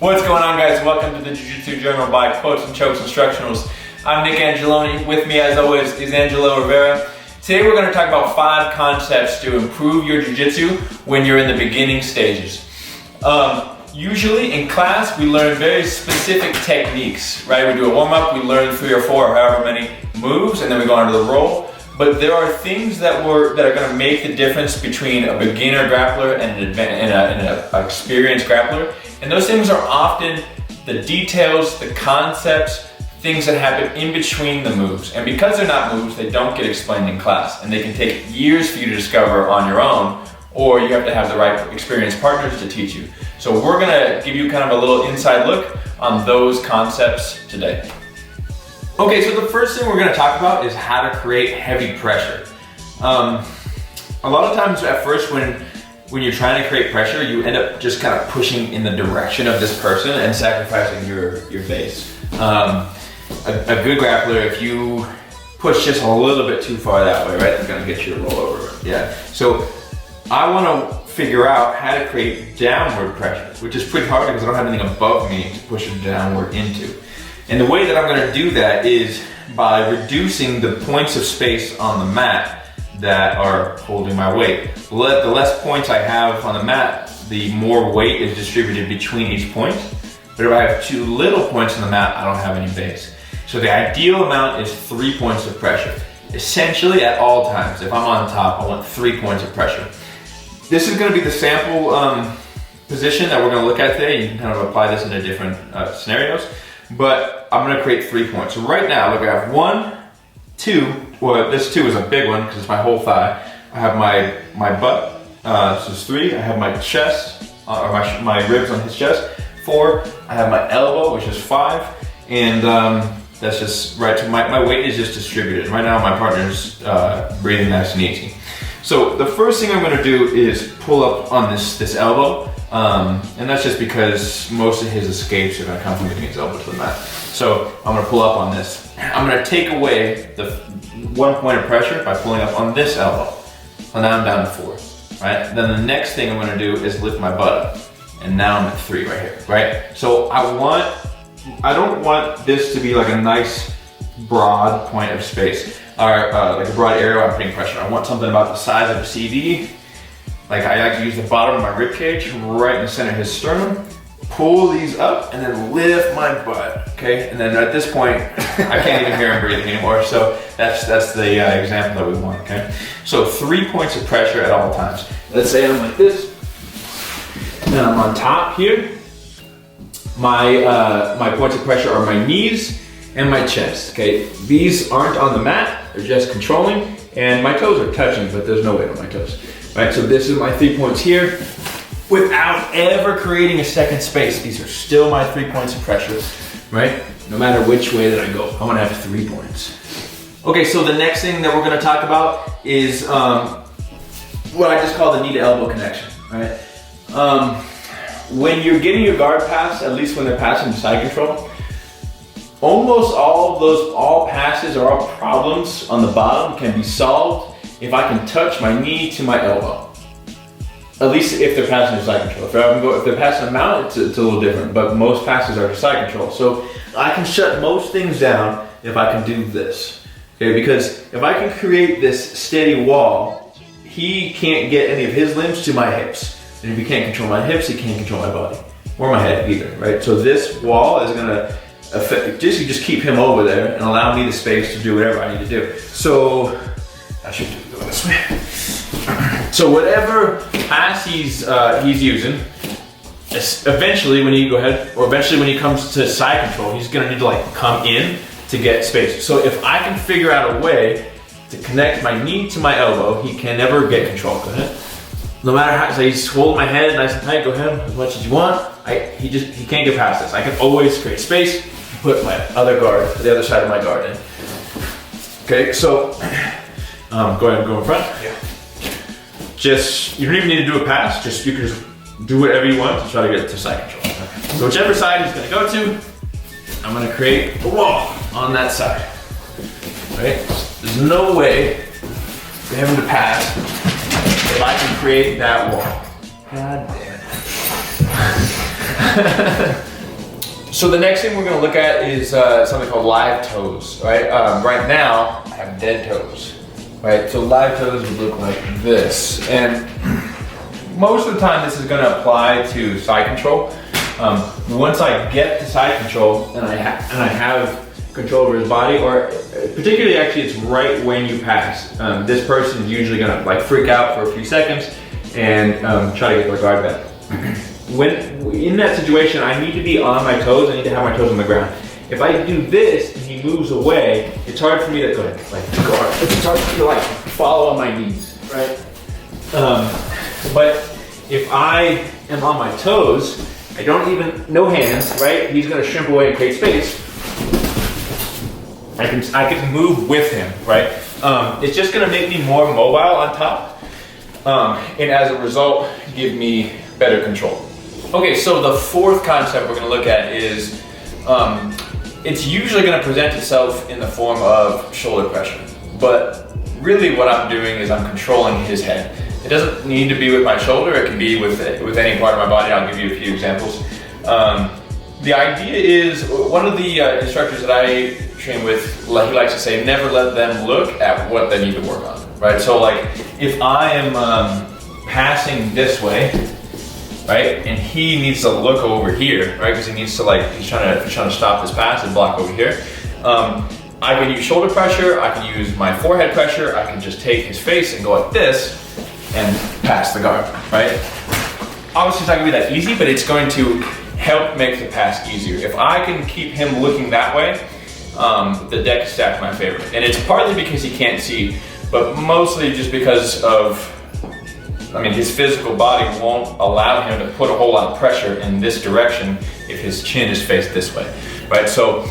What's going on, guys? Welcome to the Jiu-Jitsu Journal by Quotes and Chokes Instructionals. I'm Nick Angeloni. With me, as always, is Angelo Rivera. Today we're going to talk about 5 concepts to improve your jiu-jitsu when you're in the beginning stages. Usually in class, we learn very specific techniques, right? We do a warm-up, we learn 3 or 4 or however many moves, and then we go on to the roll. But there are things that are going to make the difference between a beginner grappler and an experienced grappler. And those things are often the details, the concepts, things that happen in between the moves. And because they're not moves, they don't get explained in class. And they can take years for you to discover on your own, or you have to have the right experienced partners to teach you. So we're gonna give you kind of a little inside look on those concepts today. Okay, so the first thing we're gonna talk about is how to create heavy pressure. A lot of times at first when you're trying to create pressure, you end up just kind of pushing in the direction of this person and sacrificing your base. A good grappler, if you push just a little bit too far that way, right, it's gonna get you to roll over. Yeah. So I wanna figure out how to create downward pressure, which is pretty hard because I don't have anything above me to push it downward into. And the way that I'm gonna do that is by reducing the points of space on the mat that are holding my weight. The less points I have on the mat, the more weight is distributed between each point. But if I have too little points on the mat, I don't have any base. So the ideal amount is 3 points of pressure. Essentially at all times, if I'm on top, I want 3 points of pressure. This is gonna be the sample position that we're gonna look at today. You can kind of apply this into different scenarios, but I'm gonna create 3 points. So right now, look, I have 1, 2, well, this 2 is a big one because it's my whole thigh. I have my butt, so it's 3. I have my chest, or my ribs on his chest. 4, I have my elbow, which is 5, and that's just right to my weight is just distributed. Right now my partner's breathing nice and easy. So the first thing I'm gonna do is pull up on this elbow, and that's just because most of his escapes are gonna come from getting his elbow to the mat. So I'm gonna pull up on this. I'm gonna take away the 1 point of pressure by pulling up on this elbow. And now I'm down to 4, right? Then the next thing I'm gonna do is lift my butt up. And now I'm at 3 right here, right? So I don't want this to be like a nice broad point of space, or like a broad area where I'm putting pressure. I want something about the size of a CD. Like I like to use the bottom of my rib cage right in the center of his sternum, pull these up, and then lift my butt, okay? And then at this point, I can't even hear him breathing anymore, so that's the example that we want, okay? So 3 points of pressure at all times. Let's say I'm like this, and I'm on top here. My points of pressure are my knees and my chest, okay? These aren't on the mat, they're just controlling, and my toes are touching, but there's no weight on my toes, right? So this is my 3 points here, without ever creating a second space. These are still my 3 points of pressure, right? No matter which way that I go, I wanna have 3 points. Okay, so the next thing that we're gonna talk about is what I just call the knee to elbow connection, right? When you're getting your guard pass, at least when they're passing side control, almost all passes or all problems on the bottom can be solved if I can touch my knee to my elbow. At least if they're passing to side control. If they're passing them out, it's a little different, but most passes are to side control. So I can shut most things down if I can do this, okay? Because if I can create this steady wall, he can't get any of his limbs to my hips. And if he can't control my hips, he can't control my body, or my head either, right? So this wall is gonna just keep him over there and allow me the space to do whatever I need to do. So I should do it this way. So whatever pass he's using, eventually when he comes to side control, he's gonna need to like come in to get space. So if I can figure out a way to connect my knee to my elbow, he can never get control. Go ahead. No matter how, so he's holding my head nice and tight, go ahead, as much as you want. He can't get past this. I can always create space, put my other guard, the other side of my guard in. Okay, so, go ahead and go in front. Yeah. You don't even need to do a pass, you can just do whatever you want to try to get to side control. Okay. So whichever side he's gonna go to, I'm gonna create a wall on that side, right? There's no way for him to pass if I can create that wall. God damn it. So the next thing we're gonna look at is something called live toes, right? Right now, I have dead toes, right? So live toes would look like this. And most of the time, this is gonna apply to side control. Once I get to side control and I have control over his body, or particularly actually it's right when you pass. This person is usually gonna like freak out for a few seconds and try to get their guard back. When in that situation, I need to be on my toes. I need to have my toes on the ground. If I do this and he moves away, it's hard for me to go like guard. It's hard for me to like follow on my knees, right? But if I am on my toes, I don't even, no hands, right? He's gonna shrink away and create space. I can move with him, right? It's just gonna make me more mobile on top, and as a result, give me better control. Okay, so the fourth concept we're gonna look at is, it's usually gonna present itself in the form of shoulder pressure, but really what I'm doing is I'm controlling his head. It doesn't need to be with my shoulder, it can be with any part of my body. I'll give you a few examples. The idea is, one of the instructors that I train with, he likes to say, never let them look at what they need to work on, right? So like, if I am passing this way, right, and he needs to look over here, right, because he needs to like, he's trying to stop this pass and block over here. I can use shoulder pressure, I can use my forehead pressure, I can just take his face and go like this and pass the guard, right? Obviously it's not gonna be that easy, but it's going to help make the pass easier. If I can keep him looking that way, the deck is stacked in my favor. And it's partly because he can't see, but mostly just because of, I mean, his physical body won't allow him to put a whole lot of pressure in this direction if his chin is faced this way, right? So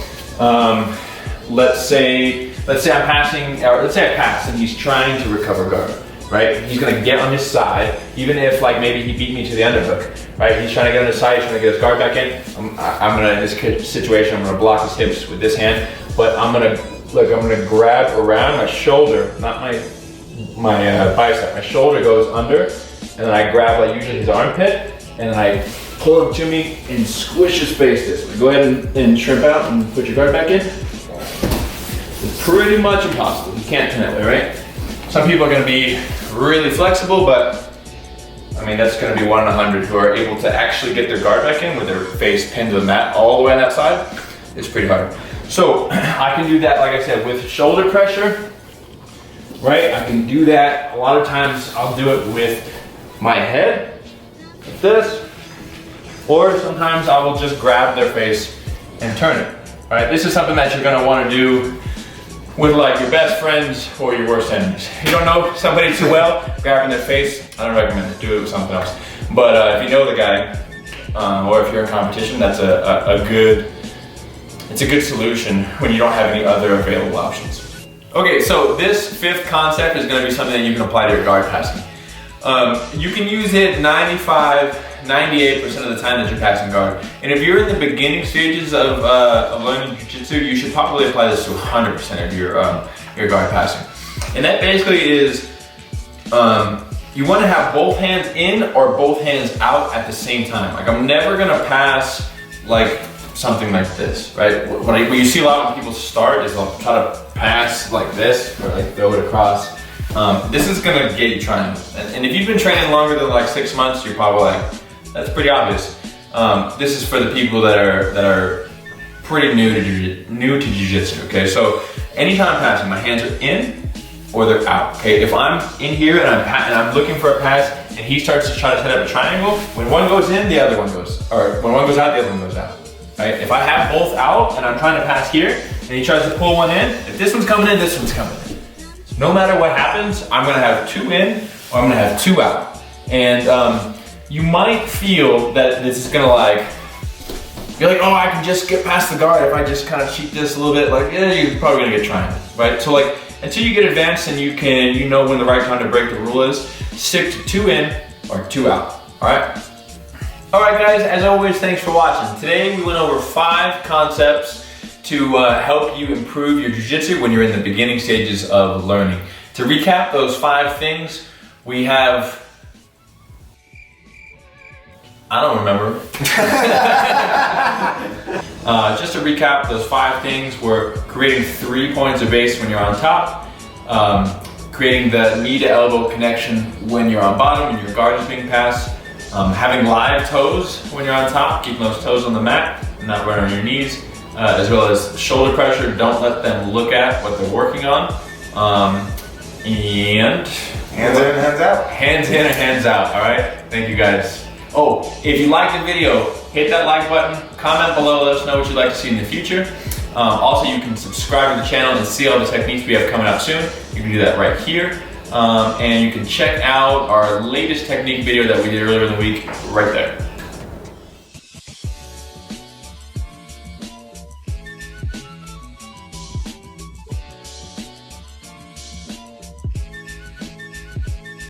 let's say I'm passing, or let's say I pass and he's trying to recover guard, right? He's gonna get on his side, even if like maybe he beat me to the underhook, right? He's trying to get on his side, he's trying to get his guard back in. I'm gonna, in this situation, I'm gonna block his hips with this hand, but I'm gonna grab around my shoulder, not my bicep. My shoulder goes under, and then I grab like usually his armpit, and then I pull him to me and squish his face this way. Go ahead and shrimp out and put your guard back in. It's pretty much impossible. You can't turn that way, right? Some people are gonna be really flexible, but I mean, that's gonna be 1 in 100 who are able to actually get their guard back in with their face pinned to the mat all the way on that side. It's pretty hard. So I can do that, like I said, with shoulder pressure, right? I can do that. A lot of times I'll do it with my head, like this, or sometimes I will just grab their face and turn it, right? This is something that you're gonna wanna do with like your best friends or your worst enemies. You don't know somebody too well, grabbing their face, I don't recommend it. Do it with something else. But if you know the guy, or if you're in competition, that's it's a good solution when you don't have any other available options. Okay, so this fifth concept is gonna be something that you can apply to your guard passing. You can use it 98% of the time that you're passing guard. And if you're in the beginning stages of learning Jiu-Jitsu, you should probably apply this to 100% of your guard passing. And that basically is, you wanna have both hands in or both hands out at the same time. Like, I'm never gonna pass like something like this, right? What you see a lot when people start is they'll try to pass like this or like throw it across. This is gonna get you triangle. And if you've been training longer than like 6 months, you're probably like, that's pretty obvious. This is for the people that are pretty new to Jiu-Jitsu, okay? So anytime I'm passing, my hands are in or they're out, okay? If I'm in here and I'm looking for a pass and he starts to try to set up a triangle, when one goes in, the other one goes, or when one goes out, the other one goes out, right? If I have both out and I'm trying to pass here and he tries to pull one in, if this one's coming in, this one's coming in. No matter what happens, I'm gonna have 2 in or I'm gonna have 2 out. And you might feel that this is gonna like, you're like, oh, I can just get past the guard if I just kind of cheat this a little bit. Like, yeah, you're probably gonna get triangle, right? So like, until you get advanced and you know when the right time to break the rule is, stick to 2 in or 2 out, all right? All right, guys, as always, thanks for watching. Today, we went over 5 concepts to help you improve your Jiu-Jitsu when you're in the beginning stages of learning. To recap those 5 things, we have, I don't remember. Just to recap, those 5 things were creating 3 points of base when you're on top, creating the knee to elbow connection when you're on bottom and your guard is being passed, having live toes when you're on top, keeping those toes on the mat, not running on your knees, as well as shoulder pressure. Don't let them look at what they're working on. And hands in and hands out. Hands in and hands out, all right? Thank you guys. Oh, if you liked the video, hit that like button, comment below, let us know what you'd like to see in the future. Also, you can subscribe to the channel and see all the techniques we have coming out soon. You can do that right here. And you can check out our latest technique video that we did earlier in the week right there.